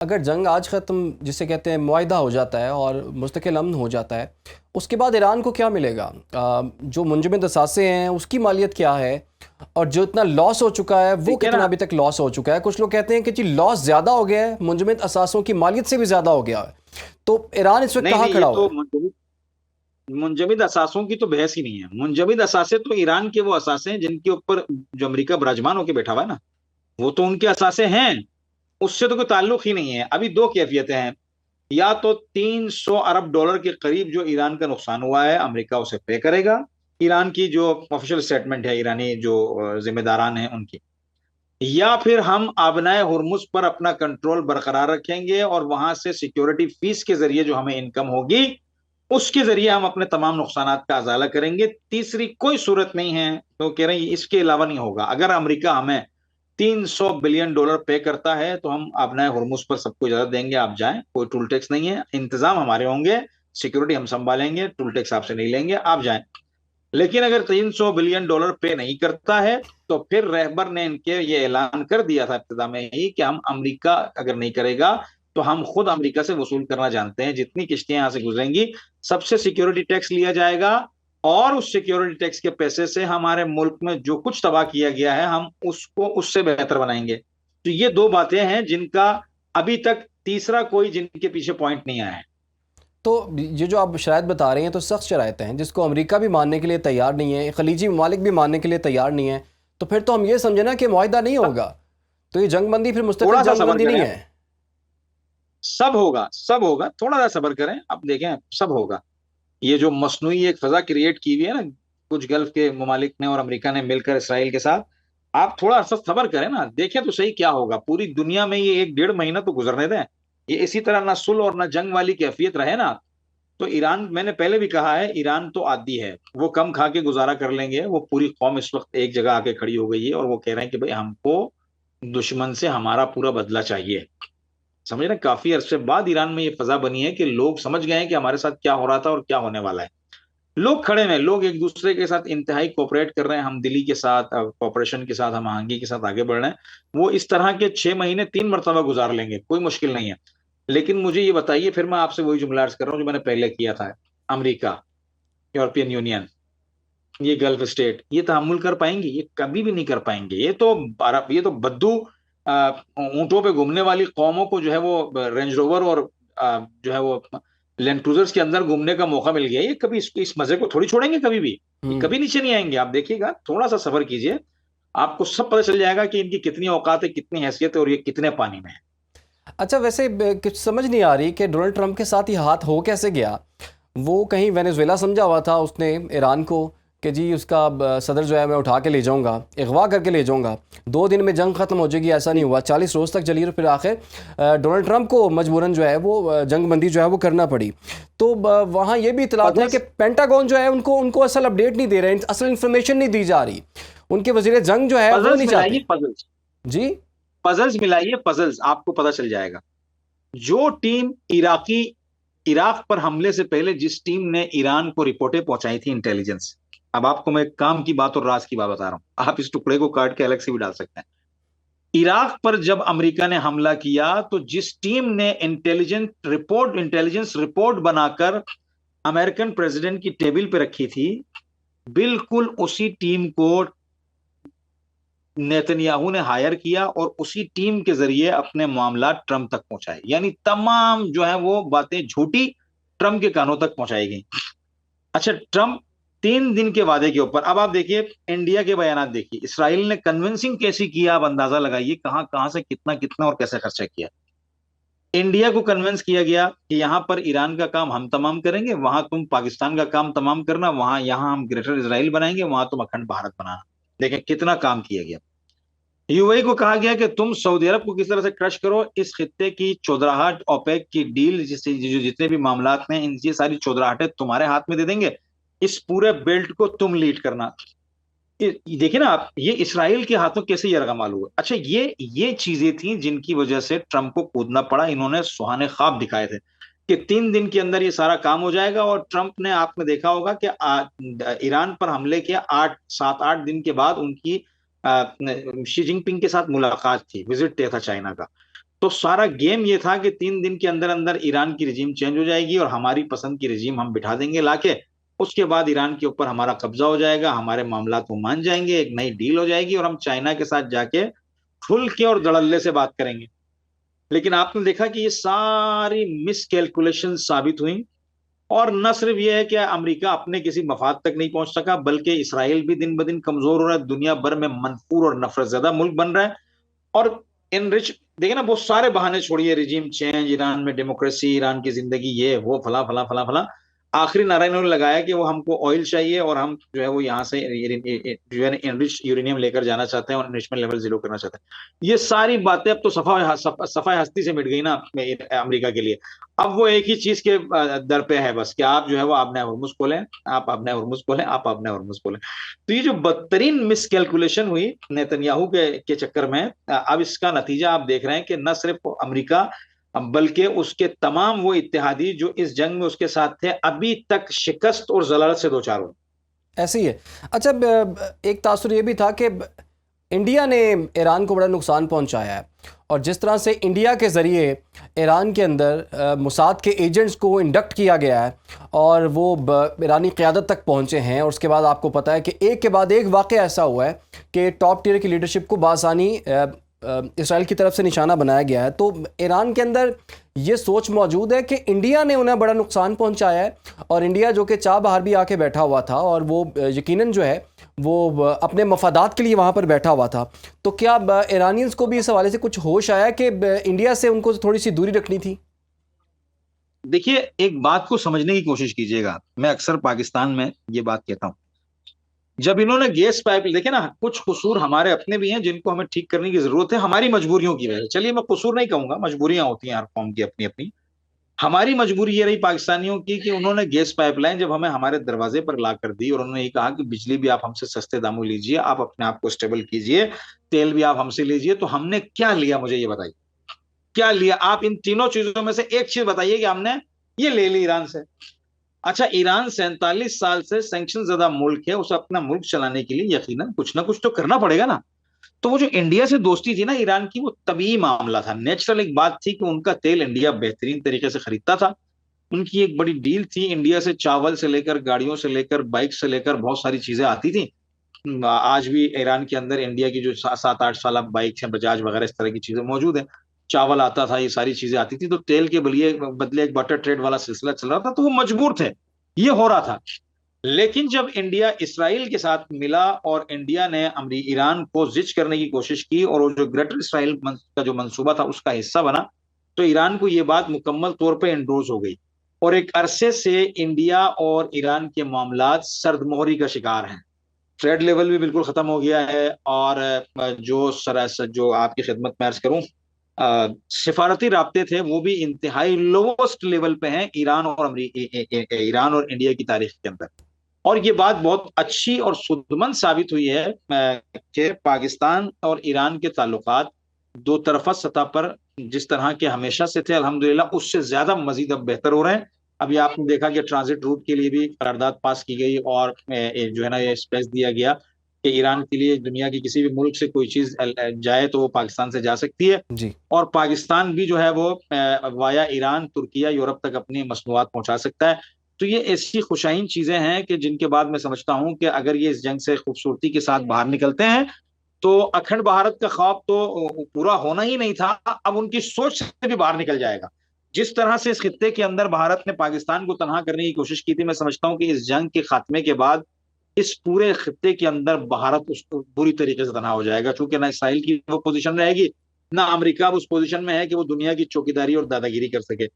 अगर जंग आज ख़त्म जिसे कहते हैं मुआहिदा हो जाता है और मुस्तकिल अमन हो जाता है, उसके बाद ईरान को क्या मिलेगा? जो मुंजमद असासे हैं उसकी मालियत क्या है? और जो इतना लॉस हो चुका है वो देखिए कितना ना। अभी तक लॉस हो चुका है? कुछ लोग कहते हैं कि जी लॉस ज़्यादा हो गया है, मुंजमद असासों की मालियत से भी ज़्यादा हो गया है। तो ईरान इस वक्त नहीं कहाँ नहीं, ये खड़ा हुआ तो है? मुंजमद असासों की तो बहस ही नहीं है। मुंजमद असासे तो ईरान के वो असासे हैं जिनके ऊपर जो अमेरिका विराजमान होकर बैठा हुआ है ना, वो तो उनके असासे हैं। उससे तो कोई ताल्लुक ही नहीं है। अभी दो कैफियतें हैं। या तो 300 अरब डॉलर के करीब जो ईरान का नुकसान हुआ है, अमेरिका उसे पे करेगा। ईरान की जो ऑफिशियल स्टेटमेंट है, ईरानी जो जिम्मेदारान हैं उनकी। या फिर हम आबनाए हुर्मुज पर अपना कंट्रोल बरकरार रखेंगे और वहां से सिक्योरिटी फीस के जरिए जो हमें इनकम होगी, उसके जरिए हम अपने तमाम नुकसान का अजाला करेंगे। तीसरी कोई सूरत नहीं है। तो कह रहे हैं इसके अलावा नहीं होगा। अगर अमेरिका हमें 300 बिलियन डॉलर पे करता है तो हम अपना हुर्मुज पर सबको इजाजत देंगे, आप जाएं, कोई टूल टैक्स नहीं है, इंतजाम हमारे होंगे, सिक्योरिटी हम संभालेंगे, टूल टैक्स आपसे नहीं लेंगे, आप जाएं। लेकिन अगर 300 बिलियन डॉलर पे नहीं करता है तो फिर रहबर ने इनके ये ऐलान कर दिया था इब्तिदा में ही कि हम अमेरिका अगर नहीं करेगा तो हम खुद अमेरिका से वसूल करना जानते हैं। जितनी किश्तियां यहां से गुजरेंगी, सबसे सिक्योरिटी टैक्स लिया जाएगा और उस सिक्योरिटी टैक्स के पैसे से हमारे मुल्क में जो कुछ तबाह किया गया है हम उसको उससे बेहतर बनाएंगे। तो ये दो बातें हैं जिनका अभी तक तीसरा कोई जिनके पीछे पॉइंट नहीं आया है। तो ये जो आप शराइत बता रहे हैं तो सख्त शराइत हैं जिसको अमेरिका भी मानने के लिए तैयार नहीं है, खलीजी ममालिक भी मानने के लिए तैयार नहीं है। तो फिर तो हम ये समझे ना कि मुआहिदा नहीं होगा। तो ये जंगबंदी फिर मुस्तकिल थोड़ा सा सबर जंगबंदी नहीं करें। है। सब होगा, सब होगा, थोड़ा सा सबर करें, अब देखें सब होगा। ये जो मसनूई एक फजा क्रिएट की हुई है ना, कुछ गल्फ के ममालिक ने और अमेरिका ने मिलकर इसराइल के साथ, आप थोड़ा सा सबर करें ना, देखें तो सही क्या होगा। पूरी दुनिया में ये 1 डेढ़ महीना तो गुजरने दें। ये इसी तरह ना सुलह और ना जंग वाली कैफियत रहे ना, तो ईरान, मैंने पहले भी कहा है, ईरान तो आदी है, वो कम खा के गुजारा कर लेंगे। वो पूरी कौम इस वक्त एक जगह आके खड़ी हो गई है और वो कह रहे हैं कि भाई हमको दुश्मन से हमारा पूरा बदला चाहिए। समझ रहे हैं? काफी अरसे बाद ईरान में ये फजा बनी है कि लोग समझ गए हैं कि हमारे साथ क्या हो रहा था और क्या होने वाला है। लोग खड़े हैं, लोग एक दूसरे के साथ इंतहाई कोऑपरेट कर रहे हैं, हम दिली के साथ कोऑपरेशन के साथ, हम आहंगी के साथ आगे बढ़ रहे हैं। वो इस तरह के 6 महीने 3 मरतबा गुजार लेंगे, कोई मुश्किल नहीं है। लेकिन मुझे ये बताइए, फिर मैं आपसे वही जुमला अर्ज कर रहा हूँ जो मैंने पहले किया था। अमेरिका, यूरोपियन यूनियन, ये गल्फ स्टेट ये तहमुल कर पाएंगे? ये कभी भी नहीं कर पाएंगे। ये तो बद्दू ऊंटों पे घूमने वाली कौमों को जो है वो रेंज रोवर और जो है वो लैंड क्रूजर्स के अंदर घूमने का मौका मिल गया। ये कभी इस मजे को थोड़ी छोड़ेंगे कभी भी। ये हम्म। कभी नीचे नहीं आएंगे। आप देखिएगा, थोड़ा सा सब्र कीजिए, आपको सब पता चल जाएगा कि इनकी कितनी औकात है, कितनी हैसियत है और ये कितने पानी में है। अच्छा, वैसे कुछ समझ नहीं आ रही कि डोनाल्ड ट्रंप के साथ ये हाथ हो कैसे गया। वो कहीं वेनेजुएला समझा हुआ था उसने ईरान को कि जी उसका सदर जो है मैं उठा के ले जाऊंगा, अगवा करके ले जाऊंगा, 2 दिन में जंग ख़त्म हो जाएगी। ऐसा नहीं हुआ, 40 रोज़ तक चली और फिर आखिर डोनाल्ड ट्रंप को मजबूरन जो है वो जंग बंदी जो है वो करना पड़ी। तो वहाँ ये भी इतलात है कि पजल्स पेंटागन जो है उनको उनको असल अपडेट नहीं दे रहे, असल इन्फॉर्मेशन नहीं दी जा रही। उनके वजीर जंग जो है वो पजल्स नहीं मिलाइए, चाहते। पजल्स, जी। पजल्स मिलाइए, पजल्स आपको पता चल जाएगा। जो टीम इराकी इराक पर हमले से पहले जिस टीम ने ईरान को रिपोर्टें पहुंचाई थी, इंटेलिजेंस, अब आपको मैं काम की बात और राज की बात बता रहा हूं, आप इस टुकड़े को काट के अलग से भी डाल सकते हैं। इराक पर जब अमेरिका ने हमला किया तो जिस टीम ने इंटेलिजेंस रिपोर्ट बनाकर अमेरिकन प्रेसिडेंट की टेबल पे रखी थी, बिल्कुल उसी टीम को नेतन्याहू ने हायर किया और उसी टीम के जरिए अपने मामला ट्रंप तक पहुंचाए। यानी तमाम जो है वो बातें झूठी ट्रंप के कानों तक पहुंचाई गई। अच्छा, ट्रंप 3 दिन के वादे के ऊपर अब आप देखिए, इंडिया के बयान देखिए, इसराइल ने कन्विंसिंग कैसी किया, आप अंदाजा लगाइए कहां कहां से कितना कितना और कैसे खर्चा किया। इंडिया को कन्विंस किया गया कि यहां पर ईरान का काम हम तमाम करेंगे, वहां तुम पाकिस्तान का काम तमाम करना, वहां यहां हम ग्रेटर इसराइल बनाएंगे, वहां तुम अखंड भारत बनाना। देखें कितना काम किया गया। यूएई को कहा गया कि तुम सऊदी अरब को किस तरह से क्रश करो, इस खित्ते की चौधराहट, ओपेक की डील, जिससे जो जितने भी मामलात हैं, इन ये सारी चौधराहटें तुम्हारे हाथ में दे देंगे, इस पूरे बेल्ट को तुम लीड करना। देखिए ना आप, ये इसराइल के हाथों कैसे यरगमाल हुआ। अच्छा, ये चीजें थी जिनकी वजह से ट्रंप को कूदना पड़ा। इन्होंने सुहाने ख्वाब दिखाए थे कि 3 दिन के अंदर ये सारा काम हो जाएगा और ट्रंप ने, आपने देखा होगा कि ईरान पर हमले के 8 7 8 दिन के बाद उनकी शी जिनपिंग के साथ मुलाकात थी, विजिट था चाइना का। तो सारा गेम ये था कि 3 दिन के अंदर अंदर ईरान की रिजीम चेंज हो जाएगी और हमारी पसंद की रिजीम हम बिठा देंगे लाके। उसके बाद ईरान के ऊपर हमारा कब्जा हो जाएगा, हमारे मामला को मान जाएंगे, एक नई डील हो जाएगी और हम चाइना के साथ जाके खुल के और धड़ल्ले से बात करेंगे। लेकिन आपने देखा कि ये सारी मिसकैलकुलेशन साबित हुई। और न सिर्फ ये है कि अमेरिका अपने किसी मफाद तक नहीं पहुंच सका, बल्कि इसराइल भी दिन ब दिन कमजोर हो रहा है, दुनिया भर में मनफूर और नफरत ज्यादा मुल्क बन रहा है। और इनरिच देखिए ना, बहुत सारे बहाने छोड़िए, रिजीम चेंज, ईरान में डेमोक्रेसी, ईरान की जिंदगी, ये वो फला फला फला फला। आखिरी नारा इन्होंने लगाया कि वो हमको ऑयल चाहिए और हम जो है वो यहाँ से जो है इनरिच यूरेनियम लेकर जाना चाहते हैं और एनरिचमेंट लेवल 0 करना चाहते हैं। ये सारी बातें अब तो सफाई हस्ती से मिट गई ना अमेरिका के लिए। अब वो एक ही चीज के दर पे है बस कि आप जो है वो आपने हुर्मुज खोलें, आप आपने हुर्मुज खोलें, आप आपने हुर्मुज खोलें। तो ये जो बदतरीन मिसकैलकुलेशन हुई नेतन्याहू के चक्कर में, अब इसका नतीजा आप देख रहे हैं कि न सिर्फ अमेरिका बल्कि उसके तमाम वो इत्तेहादी जो इस जंग में उसके साथ थे अभी तक शिकस्त और जलालत से दो चार हुए। ऐसे ही है। अच्छा, एक तासुर ये भी था कि इंडिया ने ईरान को बड़ा नुकसान पहुंचाया है, और जिस तरह से इंडिया के ज़रिए ईरान के अंदर मोसाद के एजेंट्स को इंडक्ट किया गया है और वो ईरानी क़यादत तक पहुंचे हैं, और उसके बाद आपको पता है कि एक के बाद एक वाक़या ऐसा हुआ है कि टॉप टियर की लीडरशिप को बासानी इसराइल की तरफ से निशाना बनाया गया है। तो ईरान के अंदर ये सोच मौजूद है कि इंडिया ने उन्हें बड़ा नुकसान पहुंचाया है, और इंडिया जो कि चाह बाहर भी आके बैठा हुआ था, और वो यकीनन जो है वो अपने मफादात के लिए वहाँ पर बैठा हुआ था। तो क्या ईरानियंस को भी इस हवाले से कुछ होश आया कि इंडिया से उनको थोड़ी सी दूरी रखनी थी? देखिए, एक बात को समझने की कोशिश कीजिएगा, मैं अक्सर पाकिस्तान में ये बात कहता हूँ, जब इन्होंने गैस पाइप, देखे ना, कुछ कसूर हमारे अपने भी हैं जिनको हमें ठीक करने की जरूरत है हमारी मजबूरियों की वजह से। चलिए, मैं कसूर नहीं कहूंगा, मजबूरियां होती हैं हर कौम की अपनी अपनी। हमारी मजबूरी ये रही पाकिस्तानियों की कि उन्होंने गैस पाइपलाइन जब हमें हमारे दरवाजे पर ला कर दी और उन्होंने ये कहा कि बिजली भी आप हमसे सस्ते दामों लीजिए, आप अपने आप को स्टेबल कीजिए, तेल भी आप हमसे लीजिए, तो हमने क्या लिया, मुझे ये बताइए क्या लिया? आप इन तीनों चीजों में से एक चीज बताइए कि हमने ये ले ली ईरान से। अच्छा, ईरान 47 साल से सैंक्शन ज्यादा मुल्क है, उसे अपना मुल्क चलाने के लिए यकीनन कुछ ना कुछ तो करना पड़ेगा ना। तो वो जो इंडिया से दोस्ती थी ना ईरान की, वो तभी मामला था, नेचुरल एक बात थी कि उनका तेल इंडिया बेहतरीन तरीके से खरीदता था। उनकी एक बड़ी डील थी, इंडिया से चावल से लेकर, गाड़ियों से लेकर, बाइक से लेकर बहुत सारी चीजें आती थी। आज भी ईरान के अंदर इंडिया की जो 7-8 साल बाइक है, बजाज वगैरह, इस तरह की चीजें मौजूद है। चावल आता था, ये सारी चीजें आती थी, तो तेल के बदले एक बटर ट्रेड वाला सिलसिला चल रहा था, तो वो मजबूर थे, ये हो रहा था। लेकिन जब इंडिया इसराइल के साथ मिला और इंडिया ने ईरान को जिच करने की कोशिश की और वो जो ग्रेटर इसराइल का जो मंसूबा था उसका हिस्सा बना, तो ईरान को ये बात मुकम्मल तौर पे एंडोर्स हो गई, और एक अरसे से इंडिया और ईरान के मामलात सर्दमोहरी का शिकार हैं। ट्रेड लेवल भी बिल्कुल खत्म हो गया है, और जो आपकी खिदमत में अर्ज करूं, सिफारती राब्ते थे वो भी इंतहाई लोवेस्ट लेवल पे हैं ईरान और इंडिया की तारीख के अंदर। और ये बात बहुत अच्छी और सुदमन साबित हुई है कि पाकिस्तान और ईरान के ताल्लुकात दो तरफा सतह पर जिस तरह के हमेशा से थे, अल्हम्दुलिल्लाह उससे ज्यादा मजीद अब बेहतर हो रहे हैं। अभी आपने देखा कि ट्रांजिट रूट के लिए भी करारदाद पास की गई, और जो है ना ये स्पेस दिया गया कि ईरान के लिए दुनिया की किसी भी मुल्क से कोई चीज जाए तो वो पाकिस्तान से जा सकती है। जी। और पाकिस्तान भी जो है वो वाया ईरान, तुर्किया, यूरोप तक अपनी मसनूआत पहुंचा सकता है। तो ये ऐसी खुशाइन चीजें हैं कि जिनके बाद मैं समझता हूं कि अगर ये इस जंग से खूबसूरती के साथ बाहर निकलते हैं तो अखंड भारत का ख्वाब तो पूरा होना ही नहीं था, अब उनकी सोच से भी बाहर निकल जाएगा। जिस तरह से इस खित्ते के अंदर भारत ने पाकिस्तान को तनहा करने की कोशिश की थी, मैं समझता हूं कि इस जंग के खात्मे के बाद इस पूरे खित्ते के अंदर भारत उस पूरी तरीके से तनहा हो जाएगा, क्योंकि ना इसराइल की वो पोजीशन रहेगी, ना अमेरिका उस पोजीशन में है कि वो दुनिया की चौकीदारी और दादागिरी कर सके।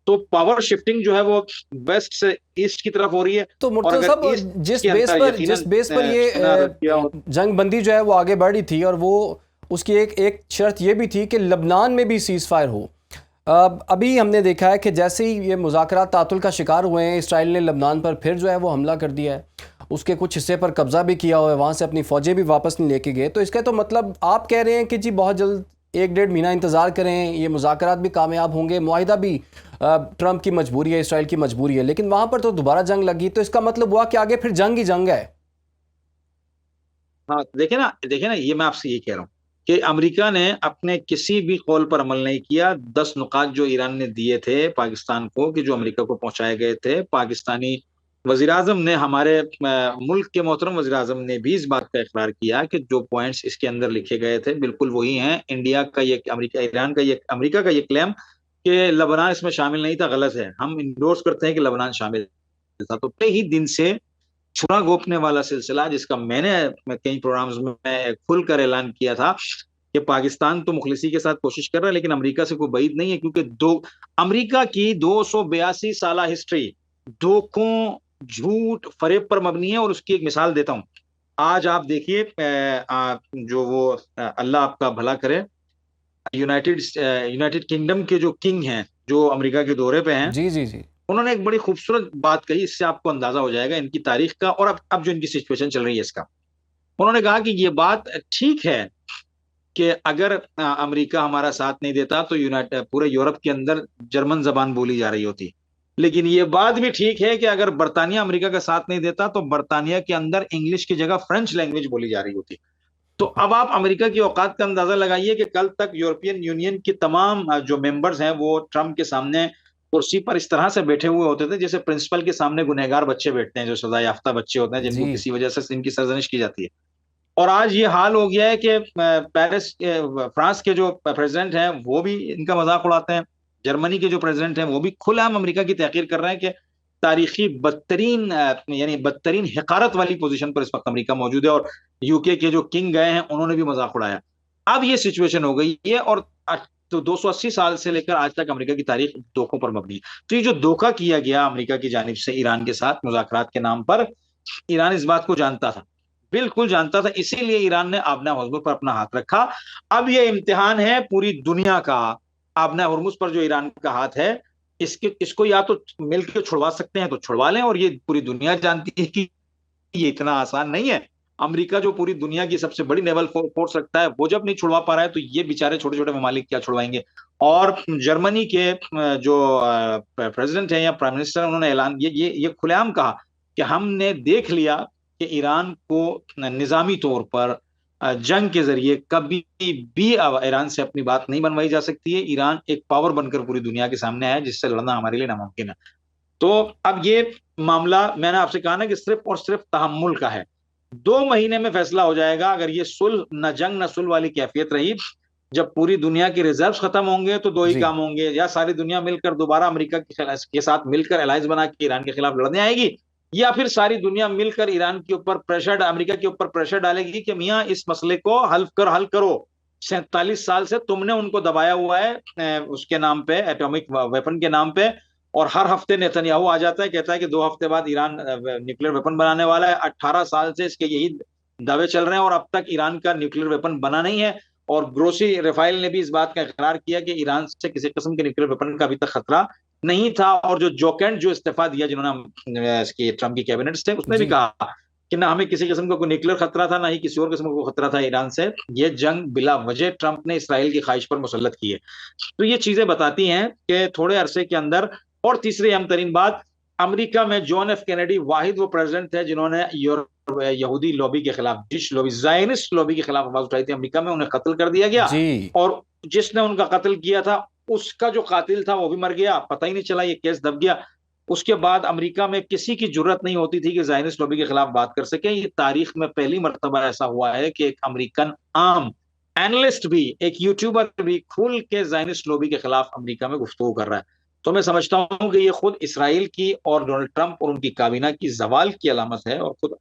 तो पावर शिफ्टिंग जो है वो वेस्ट से ईस्ट की तरफ हो रही है। तो और मुर्तज़ा अगर साहब, ईस्ट जिस के बेस अंदर पर जिस बेस पर ये चाइना, रशिया और जंग बंदी जो है वो आगे बढ़ रही थी, और वो उसकी एक शर्त ये भी थी कि लबनान में भी सीज़ फायर हो। अभी हमने देखा है कि जैसे ही ये मुज़ाकरात तातुल का शिकार हुए हैं, इसराइल ने लबनान पर फिर जो है वो हमला कर दिया है, उसके कुछ हिस्से पर कब्ज़ा भी किया हुआ है, वहाँ से अपनी फ़ौजें भी वापस नहीं लेके गए। तो इसका तो मतलब आप कह रहे हैं कि जी बहुत जल्द 1-1.5 महीना इंतज़ार करें, ये मुज़ाकरात भी कामयाब होंगे, मुआहिदा भी ट्रंप की मजबूरी है, इसराइल की मजबूरी है, लेकिन वहाँ पर तो दोबारा जंग लगी, तो इसका मतलब हुआ कि आगे फिर जंग ही जंग है। हाँ, देखे ना, ये मैं आपसे ये कह रहा हूँ कि अमेरिका ने अपने किसी भी कौल पर अमल नहीं किया। 10 नुकात जो ईरान ने दिए थे पाकिस्तान को, कि जो अमेरिका को पहुंचाए गए थे, पाकिस्तानी वजीर आजम ने, हमारे मुल्क के मोहतरम वजीर आजम ने भी इस बात का इकरार किया कि जो पॉइंट्स इसके अंदर लिखे गए थे बिल्कुल वही हैं। इंडिया का ये, अमेरिका, ईरान का ये, अमेरिका का ये क्लेम कि लबनान इसमें शामिल नहीं था, गलत है। हम इंडोर्स करते हैं कि लबनान शामिल था। तो कई ही दिन से छुरा घोंपने वाला सिलसिला, जिसका मैंने कई प्रोग्राम्स में खुलकर ऐलान किया था कि पाकिस्तान तो मुखलिसी के साथ कोशिश कर रहा है, लेकिन अमेरिका से कोई बैद नहीं है, क्योंकि अमेरिका की 282 साल हिस्ट्री धोखों, झूठ, फरेब पर मबनी है। और उसकी एक मिसाल देता हूं। आज आप देखिए, जो वो, अल्लाह आपका भला करे, यूनाइटेड किंगडम के जो किंग हैं, जो अमेरिका के दौरे पे हैं, जी जी जी। उन्होंने एक बड़ी खूबसूरत बात कही। इससे आपको अंदाजा हो जाएगा इनकी तारीख का और अब जो इनकी सिचुएशन चल रही है इसका। उन्होंने कहा कि ये बात ठीक है कि अगर अमेरिका हमारा साथ नहीं देता तो पूरे यूरोप के अंदर जर्मन जबान बोली जा रही होती, लेकिन ये बात भी ठीक है कि अगर बरतानिया अमेरिका का साथ नहीं देता तो बरतानिया के अंदर इंग्लिश की जगह फ्रेंच लैंग्वेज बोली जा रही होती। तो अब आप अमेरिका की औकात का अंदाजा लगाइए कि कल तक यूरोपियन यूनियन की तमाम जो मेंबर्स हैं वो ट्रंप के सामने कुर्सी पर इस तरह से बैठे हुए होते थे जैसे प्रिंसिपल के सामने गुनहगार बच्चे बैठते हैं, जो सजा याफ्ता बच्चे होते हैं, जिनको जी किसी वजह से इनकी सरजनिश की जाती है। और आज ये हाल हो गया है कि पेरिस, फ्रांस के जो प्रेसिडेंट हैं वो भी इनका मजाक उड़ाते हैं। जर्मनी के जो प्रेसिडेंट हैं वो भी खुलेआम अमेरिका की तहकीर कर रहे हैं कि तारीखी बदतरीन, यानी बदतरीन हकारत वाली पोजीशन पर इस वक्त अमेरिका मौजूद है। और यूके के जो किंग गए हैं उन्होंने भी मजाक उड़ाया। अब ये सिचुएशन हो गई है। और तो 280 साल से लेकर आज तक अमेरिका की तारीख धोखों पर मबनी। तो ये जो धोखा किया गया अमेरिका की जानिब से ईरान के साथ मुज़ाकरात के नाम पर, ईरान इस बात को जानता था, बिल्कुल जानता था, इसीलिए ईरान ने आबना हुर्मुज पर अपना हाथ रखा। अब ये इम्तिहान है पूरी दुनिया का। आबना हुर्मुज पर जो ईरान का हाथ है, इसको या तो मिलकर छुड़वा सकते हैं तो छुड़वा लें, और ये पूरी दुनिया जानती है कि ये इतना आसान नहीं है। अमेरिका जो पूरी दुनिया की सबसे बड़ी नेवल फोर्स रखता है, वो जब नहीं छुड़वा पा रहा है तो ये बेचारे छोटे छोटे ममालिक क्या छुड़वाएंगे। और जर्मनी के जो प्रेसिडेंट है या प्राइम मिनिस्टर, उन्होंने ऐलान ये खुलेआम कहा कि हमने देख लिया कि ईरान को निजामी तौर पर जंग के जरिए कभी भी ईरान से अपनी बात नहीं बनवाई जा सकती है। ईरान एक पावर बनकर पूरी दुनिया के सामने आया जिससे लड़ना हमारे लिए नामुमकिन है। तो अब ये मामला, मैंने आपसे कहा ना कि सिर्फ और सिर्फ तहम्मुल का है। 2 महीने में फैसला हो जाएगा। अगर ये सुलह, न जंग न सुलह वाली कैफियत रही, जब पूरी दुनिया के रिजर्व्स खत्म होंगे तो दो ही जी काम होंगे, या सारी दुनिया मिलकर दोबारा अमेरिका के साथ मिलकर अलायंस बना के ईरान के खिलाफ लड़ने आएगी, या फिर सारी दुनिया मिलकर ईरान के ऊपर प्रेशर, अमेरिका के ऊपर प्रेशर डालेगी कि मियां इस मसले को हल करो। 47 साल से तुमने उनको दबाया हुआ है उसके नाम पे, एटॉमिक वेपन के नाम पे। और हर हफ्ते नेतन्याहू आ जाता है, कहता है कि 2 हफ्ते बाद ईरान न्यूक्लियर वेपन बनाने वाला है। 18 साल से इसके यही दावे चल रहे हैं और अब तक ईरान का न्यूक्लियर वेपन बना नहीं है। और ग्रोसी रफाइल ने भी इस बात का इकरार किया कि ईरान से किसी किस्म के न्यूक्लियर वेपन का अभी तक खतरा नहीं था। और जो जोकेंट जो इस्तीफा दिया, जिन्होंने इसकी ट्रम्प की कैबिनेट से, उसने भी जी कहा कि ना हमें किसी किस्म का कोई न्यूक्लियर खतरा था, ना ही किसी और किस्म का खतरा था ईरान से। ये जंग बिला वजह ट्रंप ने इसराइल की ख्वाहिश पर मुसल्लत की है। तो ये चीजें बताती हैं कि थोड़े अरसे के अंदर। और तीसरी अहम तरीन बात, अमेरिका में जॉन एफ कैनेडी वाहिद वो प्रेसिडेंट है जिन्होंने यहूदी लॉबी के खिलाफ, जिस लॉबी, जायनिस्ट लॉबी के खिलाफ आवाज उठाई थी अमेरिका में, उन्हें कत्ल कर दिया गया। जी। और जिसने उनका कत्ल किया था, उसका जो कातिल था वो भी मर गया, पता ही नहीं चला, ये केस दब गया। उसके बाद अमेरिका में किसी की जरूरत नहीं होती थी कि जायनिस्ट लॉबी के खिलाफ बात कर सके। ये तारीख में पहली मर्तबा ऐसा हुआ है कि एक अमेरिकन आम एनालिस्ट भी, एक यूट्यूबर भी खुल के जायनिस्ट लॉबी के खिलाफ अमेरिका में गुफ्तगू कर रहा है। तो मैं समझता हूं कि ये खुद इसराइल की और डोनाल्ड ट्रंप और उनकी काबीना की जवाल की अलामत है, और खुद